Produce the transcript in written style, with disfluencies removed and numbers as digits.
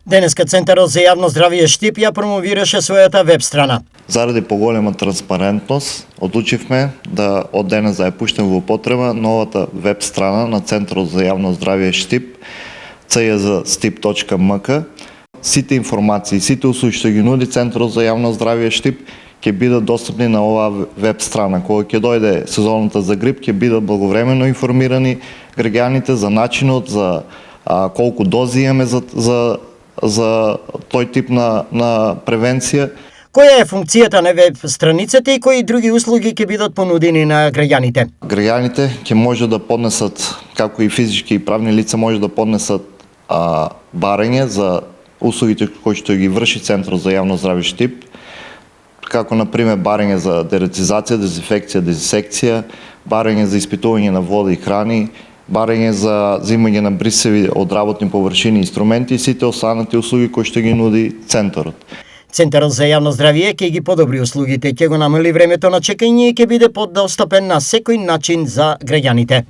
Денеска Центарот за јавно здравје Штип ја промовираше својата веб страна. Заради поголема транспарентност, одлучивме да од денес да ја пуштаме во употреба новата веб страна на Центарот за јавно здравје Штип, czstip.mk. Сите информации, сите услуги што ги нуди Центарот за јавно здравје Штип ќе бидат достапни на оваа веб страна. Кога ќе дојде сезоната за грип, ќе бидат благовремено информирани граѓаните за начинот, за колку дози имаме за тој тип на превенција. Која е функцијата на веб страницата и кои други услуги ќе бидат понудени на граѓаните? Граѓаните ќе може да поднесат, како и физички и правни лица може да поднесат барање за услугите кои што ги врши Центарот за јавно здравје Штип, како на пример барање за дератизација, дезинфекција, дезинсекција, барање за испитување на вода и храни, барање за земање на брисеви од работни површини и инструменти и сите останати услуги кои што ги нуди Центарот. Центарот за јавно здравје ќе ги подобри услугите, ќе го намали времето на чекање и ќе биде подостапен на секој начин за граѓаните.